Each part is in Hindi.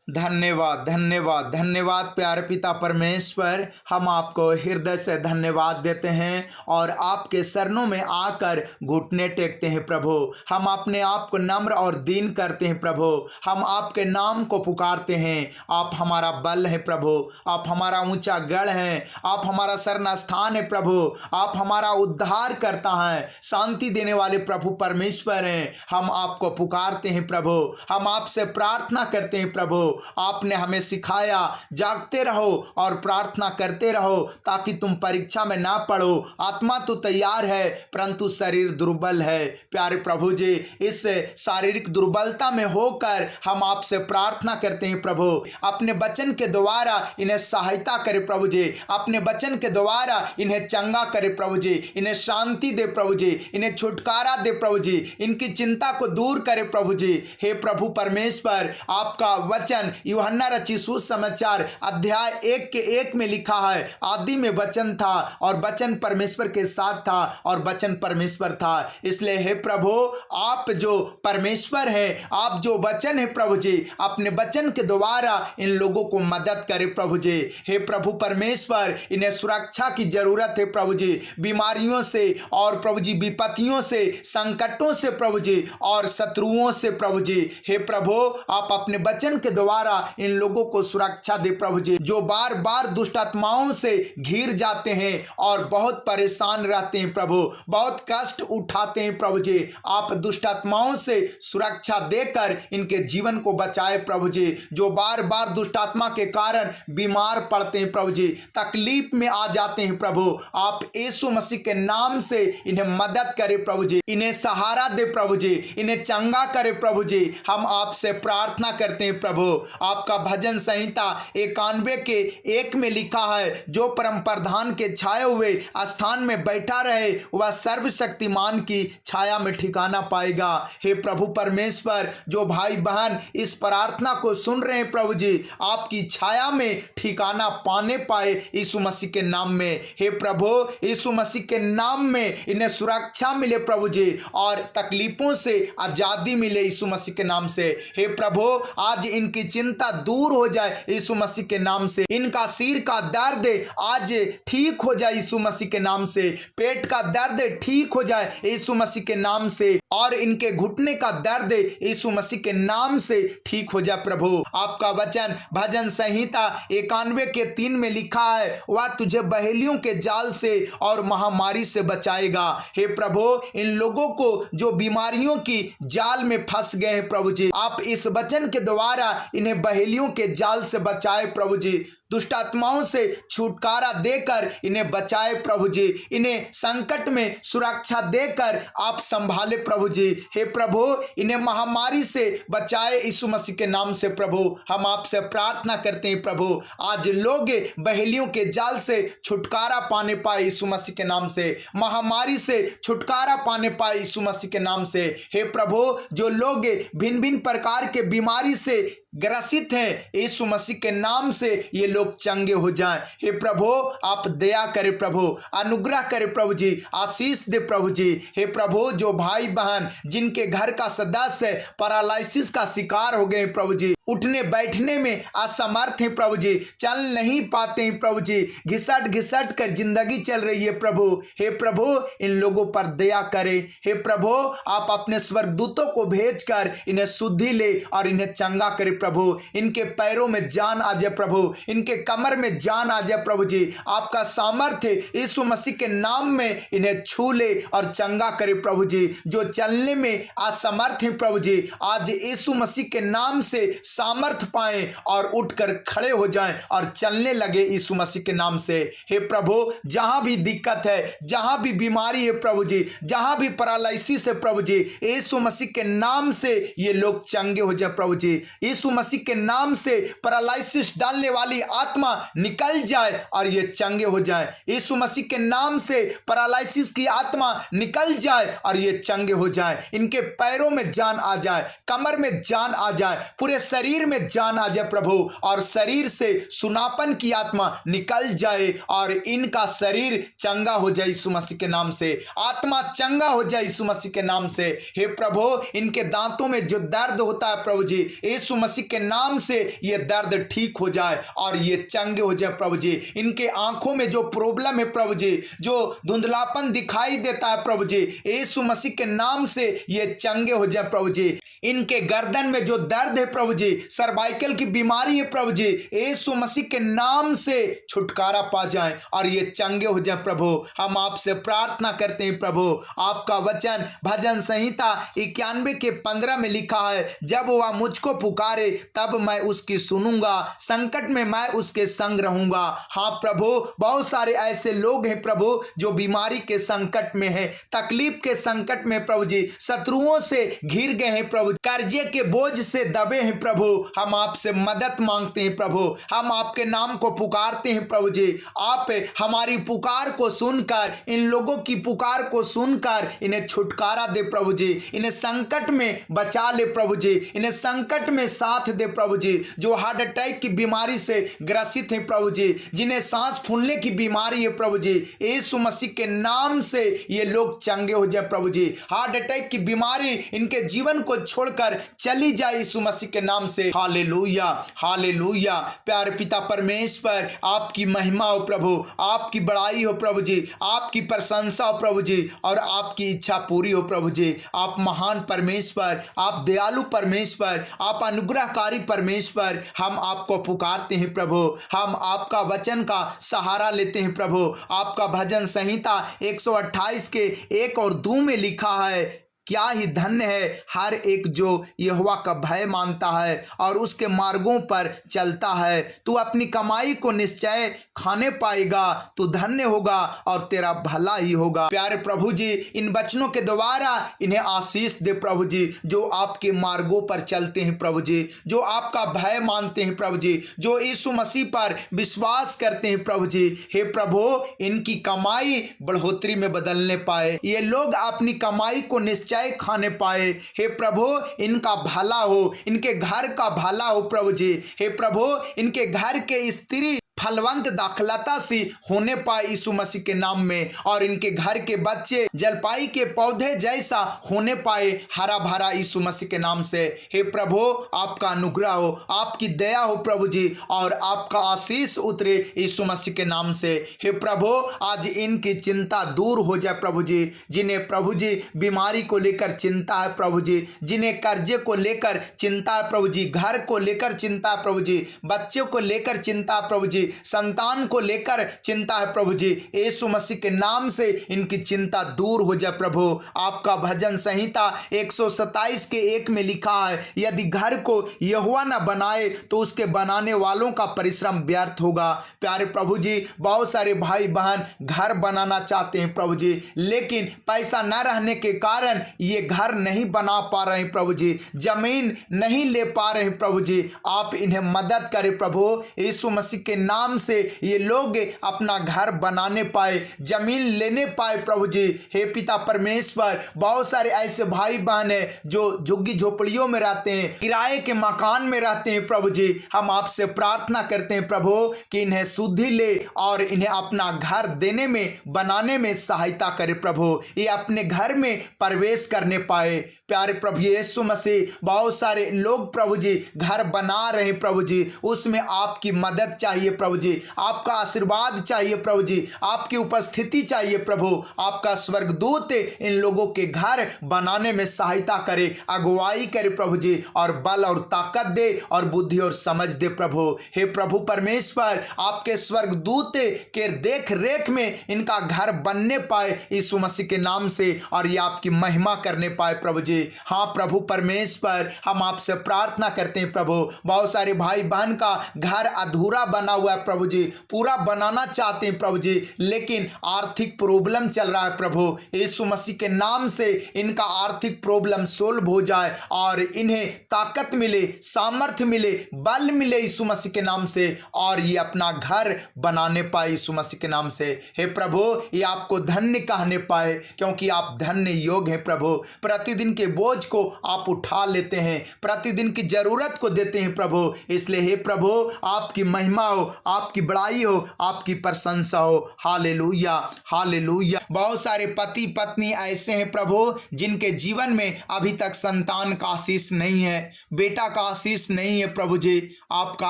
धन्यवाद धन्यवाद धन्यवाद प्यारे पिता परमेश्वर, हम आपको हृदय से धन्यवाद देते हैं और आपके चरणों में आकर घुटने टेकते हैं प्रभु। हम अपने आप को नम्र और दीन करते हैं प्रभु। हम आपके नाम को पुकारते हैं। आप हमारा बल है प्रभु, आप हमारा ऊंचा गढ़ है, आप हमारा शरण स्थान है प्रभु, आप हमारा उद्धार करता है, शांति देने वाले प्रभु परमेश्वर हैं। हम आपको पुकारते हैं प्रभु, हम आपसे प्रार्थना करते हैं प्रभु। आपने हमें सिखाया जागते रहो और प्रार्थना करते रहो ताकि तुम परीक्षा में ना पड़ो। आत्मा तो तैयार है परंतु शरीर दुर्बल है। प्यारे प्रभु जी, इस शारीरिक दुर्बलता में होकर हम आपसे प्रार्थना करते हैं प्रभु। अपने वचन के द्वारा इन्हें सहायता करे प्रभु जी, अपने वचन के द्वारा इन्हें चंगा करे प्रभु जी, इन्हें शांति दे प्रभु जी, इन्हें छुटकारा दे प्रभु जी, इनकी चिंता को दूर करे प्रभु जी। हे प्रभु परमेश्वर, आपका वचन यूहन्ना रचित सुसमाचार अध्याय 1 में लिखा है, आदि में वचन था और वचन परमेश्वर के साथ था और वचन परमेश्वर था। इसलिए हे प्रभु, आप जो परमेश्वर हैं, आप जो वचन है प्रभु जी, अपने वचन के द्वारा इन लोगों को मदद करे प्रभु जी। हे प्रभु परमेश्वर, इन्हें सुरक्षा की जरूरत है प्रभु जी, बीमारियों से और प्रभु जी विपत्तियों से, संकटों से प्रभु जी और शत्रुओं से प्रभु जी। हे प्रभु, आप अपने वचन के द्वारा इन लोगों को सुरक्षा दे प्रभु जी, जो बार बार दुष्ट आत्माओं से घिर जाते हैं और बहुत परेशान रहते हैं प्रभु, बहुत कष्ट उठाते हैं प्रभु जी। आप दुष्ट आत्माओं से सुरक्षा देकर इनके जीवन को बचाए प्रभु जी, जो बार बार दुष्ट आत्मा के कारण बीमार पड़ते हैं प्रभु जी, तकलीफ में आ जाते हैं प्रभु। आप यीशु मसीह के नाम से इन्हें मदद करे प्रभु जी, इन्हें सहारा दे प्रभु जी, इन्हें चंगा करे प्रभु जी। हम आपसे प्रार्थना करते हैं प्रभु। आपका भजन संहिता 91:1 में लिखा है, जो परम प्रधान के छाए हुए स्थान में बैठा रहे वह सर्वशक्तिमान की छाया में ठिकाना पाएगा। हे प्रभु परमेश्वर, जो भाई बहन इस प्रार्थना को सुन रहे हैं प्रभु जी, आपकी छाया में ठिकाना पाने पाए यीशु मसीह के नाम में। हे प्रभु, यीशु मसीह के नाम में इन्हें सुरक्षा मिले प्रभु जी और तकलीफों से आजादी मिले यीशु मसीह के नाम से। हे प्रभु, आज इनकी चिंता दूर हो जाए यीशु मसीह के नाम से, इनका सिर का दर्द आज ठीक हो जाए यीशु मसीह के नाम से, पेट का दर्द ठीक हो जाए यीशु मसीह के नाम से और इनके घुटने का दर्द यीशु मसीह के नाम से ठीक हो जाए प्रभु। आपका वचन भजन संहिता 91:3 में लिखा है, वह तुझे बहेलियों के जाल से और महामारी से बचाएगा। हे प्रभु, इन लोगों को जो बीमारियों की जाल में फंस गए हैं प्रभु जी, आप इस वचन के द्वारा इन्हें बहेलियों के जाल से बचाए प्रभु जी, दुष्ट आत्माओं से छुटकारा देकर इन्हें बचाए प्रभु जी, इन्हें संकट में सुरक्षा देकर आप संभाले प्रभु जी। हे प्रभु, इन्हें महामारी से बचाए यीशु मसीह के नाम से प्रभु। हम आपसे प्रार्थना करते हैं प्रभु, आज लोग बहेलियों के जाल से छुटकारा पाने पाए यीशु मसीह के नाम से, महामारी से छुटकारा पाने पाए यीशु मसीह के नाम से। हे प्रभु, जो लोग भिन्न भिन्न प्रकार के बीमारी से ग्रसित हैं, यीशु मसीह के नाम से ये लोग चंगे हो जाएं। हे प्रभु, आप दया करे प्रभु, अनुग्रह करे प्रभु जी, आशीष दे प्रभु जी। हे प्रभु, जो भाई बहन जिनके घर का सदस्य पैरालिसिस का शिकार हो गए प्रभु जी, उठने बैठने में असमर्थ है प्रभु जी, चल नहीं पाते हैं प्रभु जी, घिसट घिसट कर जिंदगी चल रही है प्रभु। हे प्रभु, इन लोगों पर दया करे। हे प्रभु, आप अपने स्वर्गदूतों को भेजकर इन्हें शुद्धि ले और इन्हें चंगा करे प्रभु। इनके पैरों में जान आ जाए प्रभु, इनके कमर में जान आ जाए प्रभु जी। आपका सामर्थ्य यीशु मसीह के नाम में इन्हें छू ले और चंगा करे प्रभु जी। जो चलने में असमर्थ है प्रभु जी, आज यीशु मसीह के नाम से सामर्थ्य पाएं और उठकर खड़े हो जाएं और चलने लगे यीशु मसीह के नाम से। हे प्रभु, जहां भी दिक्कत है, जहां भी बीमारी है प्रभु जी, जहां भी पैरालिसिस है प्रभु जी, यीशु मसीह के नाम से ये लोग चंगे हो जाए प्रभु जी। यीशु मसीह के नाम से पैरालिसिस डालने वाली आत्मा निकल जाए और ये चंगे हो जाए। यीशु मसीह के नाम से पैरालिसिस की आत्मा निकल जाए और ये चंगे हो जाए। इनके पैरों में जान आ जाए, कमर में जान आ जाए, पूरे शरीर शरीर में जान आ जाए प्रभु, और शरीर से सुनापन की आत्मा निकल जाए और इनका शरीर चंगा हो जाए यीशु मसीह के नाम से, आत्मा चंगा हो जाए यीशु मसीह के नाम से। हे प्रभु, इनके दांतों में जो दर्द होता है प्रभु जी, यीशु मसीह के नाम से ये दर्द ठीक हो जाए और ये चंगे हो जाए प्रभु जी। इनके आंखों में जो प्रॉब्लम है प्रभु जी, जो धुंधलापन दिखाई देता है प्रभु जी, यीशु मसीह के नाम से ये चंगे हो जाए प्रभु जी। इनके गर्दन में जो दर्द है प्रभु जी, सर्वाइकल की बीमारी है प्रभु जी, यीशु मसीह के नाम से छुटकारा पा जाए और ये चंगे हो जाए प्रभु। हम आपसे प्रार्थना करते हैं प्रभु, आपका वचन भजन संहिता 91:15 में लिखा है, जब वह मुझको पुकारे तब मैं उसकी सुनूंगा, संकट में मैं उसके संग रहूंगा। हाँ प्रभु, बहुत सारे ऐसे लोग हैं प्रभु जो बीमारी के संकट में है, तकलीफ के संकट में प्रभु जी, शत्रुओं से घिर गए हैं प्रभु, कर्जे के बोझ से दबे हैं प्रभु। हम आपसे मदद मांगते हैं प्रभु, हम आपके नाम को पुकारते हैं प्रभु जी। आप हमारी पुकार को सुनकर, इन लोगों की पुकार को सुनकर इन्हें छुटकारा दे प्रभु जी, इन्हें संकट में बचा ले प्रभु जी, इन्हें संकट में साथ दे प्रभु जी। जो हार्ट अटैक की बीमारी से ग्रसित हैं प्रभु जी, जिन्हें सांस फूलने की बीमारी है प्रभु जी, यीशु मसीह के नाम से ये लोग चंगे हो जाए प्रभु जी। हार्ट अटैक की बीमारी इनके जीवन को छोड़कर चली जाए यीशु मसीह के नाम से। Hallelujah, hallelujah. प्यारे पिता परमेश्वर, आपकी महिमा हो प्रभु, आपकी बड़ाई हो प्रभु जी, आपकी प्रशंसा हो प्रभु जी, और आपकी इच्छा पूरी हो प्रभु जी। आप महान परमेश्वर, आप दयालु परमेश्वर, आप अनुग्रहकारी परमेश्वर, हम आपको पुकारते हैं प्रभु, हम आपका वचन का सहारा लेते हैं प्रभु। आपका भजन संहिता 128 के 1 और 2 में लिखा है, क्या ही धन्य है हर एक जो यहोवा का भय मानता है और उसके मार्गों पर चलता है। तू अपनी कमाई को निश्चय खाने पाएगा, तू धन्य होगा और तेरा भला ही होगा। प्यारे प्रभु जी, इन वचनों के द्वारा इन्हें आशीष दे प्रभु जी, जो आपके मार्गों पर चलते हैं प्रभु जी, जो आपका भय मानते हैं प्रभु जी, जो यीशु मसीह पर विश्वास करते हैं प्रभु जी। हे प्रभु, इनकी कमाई बढ़ोतरी में बदलने पाए, ये लोग अपनी कमाई को निश्चय खाने पाए। हे प्रभु, इनका भला हो, इनके घर का भला हो प्रभु जी। हे प्रभु, इनके घर के स्त्री फलवंत दाखलता सी होने पाए यीशु मसीह के नाम में, और इनके घर के बच्चे जलपाई के पौधे जैसा होने पाए, हरा भरा यीशु मसीह के नाम से। हे प्रभु, आपका अनुग्रह हो, आपकी दया हो प्रभु जी, और आपका आशीष उतरे यीशु मसीह के नाम से। हे प्रभु, आज इनकी चिंता दूर हो जाए प्रभु जी, जिन्हें प्रभु जी बीमारी को लेकर चिंता है प्रभु जी, जिन्हें कर्जे को लेकर चिंता है प्रभु जी, घर को लेकर चिंता है प्रभु जी, बच्चों को लेकर चिंता है प्रभु जी, संतान को लेकर चिंता है प्रभु जी, यीशु मसीह के नाम से इनकी चिंता दूर हो जाए प्रभु। आपका भजन संहिता 127 के 1 में लिखा है, यदि घर को यहोवा न बनाए तो उसके बनाने वालों का परिश्रम व्यर्थ होगा। प्यारे प्रभु जी, बहुत सारे भाई बहन घर बनाना चाहते हैं प्रभु जी, लेकिन पैसा न रहने के कारण ये घर नहीं बना पा रहे हैं प्रभु जी, जमीन नहीं ले पा रहे हैं प्रभु जी। आप इन्हें मदद करें प्रभु, यीशु मसीह के नाम से ये लोग अपना घर बनाने पाए, जमीन लेने पाए प्रभु जी। हे पिता परमेश्वर, बहुत सारे ऐसे भाई बहन हैं जो झुग्गी झोपड़ियों में रहते हैं, किराए के मकान में रहते हैं प्रभु जी। हम आपसे प्रार्थना करते हैं प्रभु कि इन्हें सुधि ले और इन्हें अपना घर देने में, बनाने में सहायता करे प्रभु, ये अपने घर में प्रवेश करने पाए। प्यारे प्रभु यीशु मसीह, बहुत सारे लोग प्रभु जी घर बना रहे हैं प्रभु जी, उसमें आपकी मदद चाहिए प्रभु जी, आपका आशीर्वाद चाहिए प्रभु जी, आपकी उपस्थिति चाहिए प्रभु। आपका स्वर्गदूत इन लोगों के घर बनाने में सहायता करे, अगुवाई करे प्रभु जी, और बल और ताकत दे और बुद्धि और समझ दे प्रभु। हे प्रभु परमेश्वर, आपके स्वर्गदूत के देख रेख में इनका घर बनने पाए यीशु मसीह के नाम से, और ये आपकी महिमा करने पाए प्रभु जी। हाँ प्रभु परमेश्वर, हम आपसे प्रार्थना करते हैं प्रभु, बहुत सारे भाई बहन का घर अधूरा बना हुआ प्रभु जी, पूरा बनाना चाहते हैं प्रभु जी, लेकिन आर्थिक प्रॉब्लम चल रहा है प्रभु। यीशु मसीह के नाम से इनका आर्थिक प्रॉब्लम सोल्व हो जाए और इन्हें ताकत मिले, सामर्थ्य मिले, बल मिले यीशु मसीह के नाम से, और ये अपना घर बनाने पाए यीशु मसीह के नाम से। हे प्रभु, ये आपको धन्य कहने पाए, क्योंकि आप धन्य योग हैं प्रभु। प्रतिदिन के बोझ को आप उठा लेते हैं, प्रतिदिन की जरूरत को देते हैं प्रभु। इसलिए हे प्रभु, आपकी महिमा हो, आपकी बड़ाई हो, आपकी प्रशंसा हो। Hallelujah, hallelujah. बहुत सारे पति पत्नी ऐसे हैं प्रभु जिनके जीवन में अभी तक संतान का आशीष नहीं है, बेटा का आशीष नहीं है प्रभु जी। आपका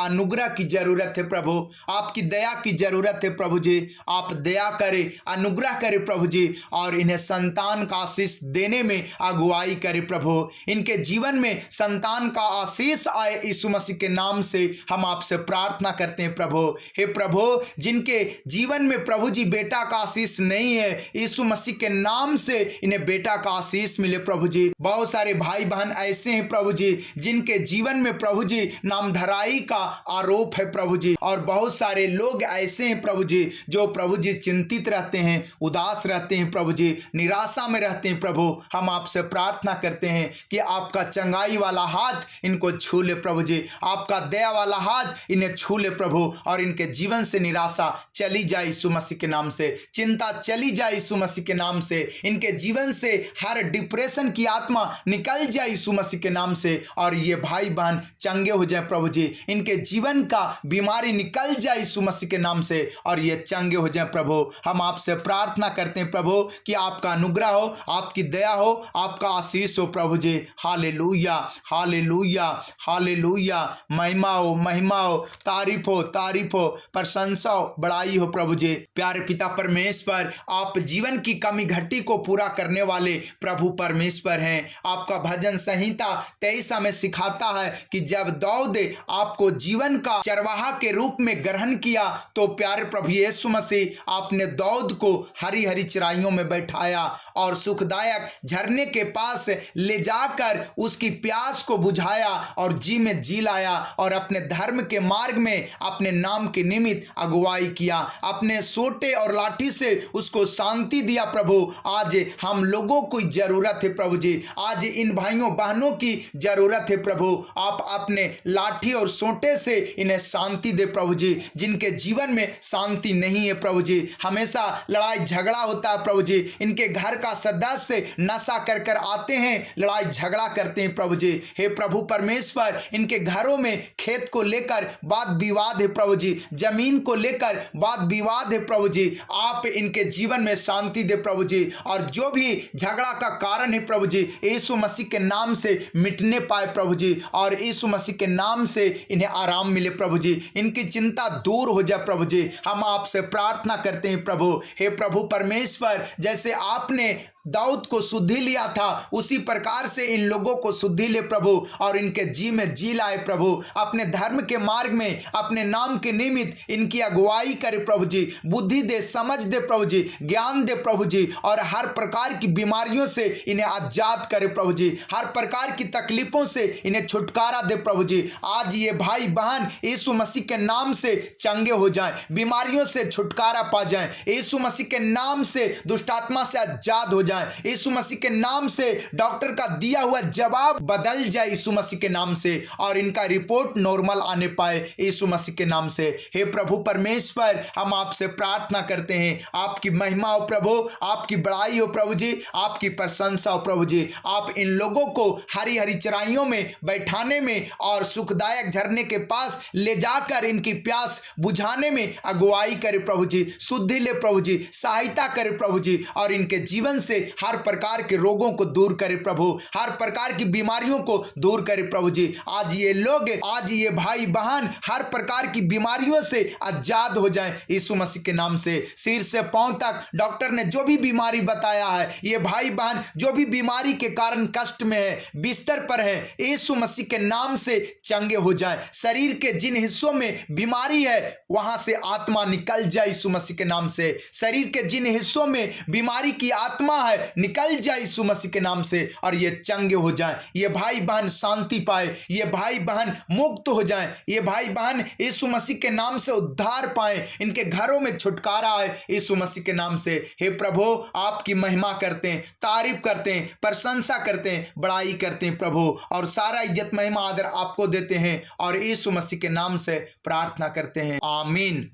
अनुग्रह की जरूरत है प्रभु, आपकी दया की जरूरत है प्रभु जी। आप दया करें, अनुग्रह करें प्रभु जी, और इन्हें संतान का आशीष देने में अगुवाई करें प्रभु। इनके जीवन में संतान का आशीष आए यीशु मसीह के नाम से हम आपसे प्रार्थना करते हैं प्रभु। हे प्रभु, जिनके जीवन में प्रभु जी बेटा का आशीष नहीं है, यीशु मसीह के नाम से इन्हें बेटा का आशीष मिले प्रभु जी। बहुत सारे भाई बहन ऐसे हैं प्रभु जी जिनके जीवन में प्रभु जी नामधराई का आरोप है प्रभु जी, और बहुत सारे लोग ऐसे हैं प्रभु जी जो प्रभु जी चिंतित रहते हैं, उदास रहते हैं प्रभु जी, निराशा में रहते हैं प्रभु। हम आपसे प्रार्थना करते हैं कि आपका चंगाई वाला हाथ इनको छू ले प्रभु जी, आपका दया वाला हाथ इन्हें छू ले प्रभु, और इनके जीवन से निराशा चली जाए यीशु मसीह के नाम से, चिंता चली जाए यीशु मसीह के नाम से, इनके जीवन से हर डिप्रेशन की आत्मा निकल जाए यीशु मसीह के नाम से, और ये भाई बहन चंगे हो जाए प्रभु जी। इनके जीवन का बीमारी निकल जाए यीशु मसीह के नाम से, और ये चंगे हो जाए प्रभु। हम आपसे प्रार्थना करते हैं प्रभु कि आपका अनुग्रह हो, आपकी दया हो, आपका आशीष हो प्रभु जी। Hallelujah, hallelujah, hallelujah. महिमा हो, महिमा हो, तारीफ हो, तारीफ हो, प्रशंसा हो, बड़ाई हो प्रभु जी। प्यारे पिता परमेश्वर, आप जीवन की कमी घटी को पूरा करने वाले प्रभु परमेश्वर हैं। आपका भजन संहिता 23 में सिखाता है कि जब दाऊद आपको जीवन का चरवाहा के रूप में ग्रहण किया, तो प्यारे प्रभु यीशु मसीह आपने दाऊद को हरी हरी चराइयों में बैठाया और सुखदायक झरने के पास ले जाकर उसकी प्यास को बुझाया और जी में जी लाया, और अपने धर्म के मार्ग में अपने नाम के निमित्त अगुवाई किया, अपने सोटे और लाठी से उसको शांति दिया प्रभु। आज हम लोगों को जरूरत है प्रभु जी, आज इन भाइयों बहनों की जरूरत है प्रभु। आप अपने लाठी और सोटे से इन्हें शांति दे प्रभु जी, जिनके जीवन में शांति नहीं है प्रभु जी, हमेशा लड़ाई झगड़ा होता है प्रभु जी। इनके घर का सदस्य नशा कर कर आते हैं, लड़ाई झगड़ा करते हैं प्रभु जी। हे प्रभु परमेश्वर, इनके घरों में खेत को लेकर वाद विवाद है प्रभु जी, जमीन को लेकर वाद विवाद है प्रभु जी। आप इनके जीवन में शांति दे प्रभु जी, और जो भी झगड़ा का कारण है प्रभु जी, यीशु मसीह के नाम से मिटने पाए प्रभु जी, और यीशु मसीह के नाम से इन्हें आराम मिले प्रभु जी, इनकी चिंता दूर हो जाए प्रभु जी। हम आपसे प्रार्थना करते हैं प्रभु। हे प्रभु परमेश्वर, जैसे आपने दाऊद को शुद्धि लिया था, उसी प्रकार से इन लोगों को शुद्धि ले प्रभु, और इनके जी में जी लाए प्रभु। अपने धर्म के मार्ग में अपने नाम के निमित्त इनकी अगुवाई करे प्रभु जी, बुद्धि दे, समझ दे प्रभु जी, ज्ञान दे प्रभु जी, और हर प्रकार की बीमारियों से इन्हें आजाद करे प्रभु जी, हर प्रकार की तकलीफों से इन्हें छुटकारा दे प्रभु जी। आज ये भाई बहन यीशु मसीह के नाम से चंगे हो जाएं, बीमारियों से छुटकारा पा जाएं, यीशु मसीह के नाम से दुष्ट आत्मा से आजाद हो जाए, यीशु मसीह के नाम से डॉक्टर का दिया हुआ जवाब बदल जाए यीशु मसीह के नाम से, और इनका रिपोर्ट नॉर्मल आने पाए यीशु मसीह के नाम से। हे प्रभु परमेश्वर, हम आपसे प्रार्थना करते हैं, आपकी महिमा हो प्रभु, आपकी बड़ाई हो प्रभु जी, आपकी प्रशंसा हो प्रभु जी। आप इन लोगों को हरी हरी चराइयों में बैठाने में और सुखदायक झरने के पास ले जाकर इनकी प्यास बुझाने में अगुवाई करे प्रभु जी, शुद्धि ले प्रभु जी, सहायता करे प्रभु जी, और इनके जीवन से हर प्रकार के रोगों को दूर करे प्रभु, हर प्रकार की बीमारियों को दूर करे प्रभु जी। आज ये लोग, आज ये भाई बहन हर प्रकार की बीमारियों से आजाद हो जाएं यीशु मसीह के नाम से। सिर से पांव तक डॉक्टर ने जो भी बीमारी बताया है, ये भाई बहन जो भी बीमारी के कारण कष्ट में है, बिस्तर पर है, यीशु मसीह के नाम से चंगे हो जाएं। शरीर के जिन हिस्सों में बीमारी है, वहां से आत्मा निकल जाए यीशु मसीह के नाम से। शरीर के जिन हिस्सों में बीमारी की आत्मा है, है निकल जाए यीशु मसीह के नाम से, और ये चंगे हो जाए, ये भाई बहन शांति पाए, ये भाई बहन मुक्त हो जाए, ये भाई बहन यीशु मसीह के नाम से उद्धार पाए, इनके घरों में छुटकारा आए यीशु मसीह के नाम से। हे प्रभु, आपकी महिमा करते हैं, तारीफ करते हैं, प्रशंसा करते हैं, बड़ाई करते हैं प्रभु, और सारा इज्जत महिमा आदर आपको देते हैं, और यीशु मसीह के नाम से प्रार्थना करते हैं, आमीन।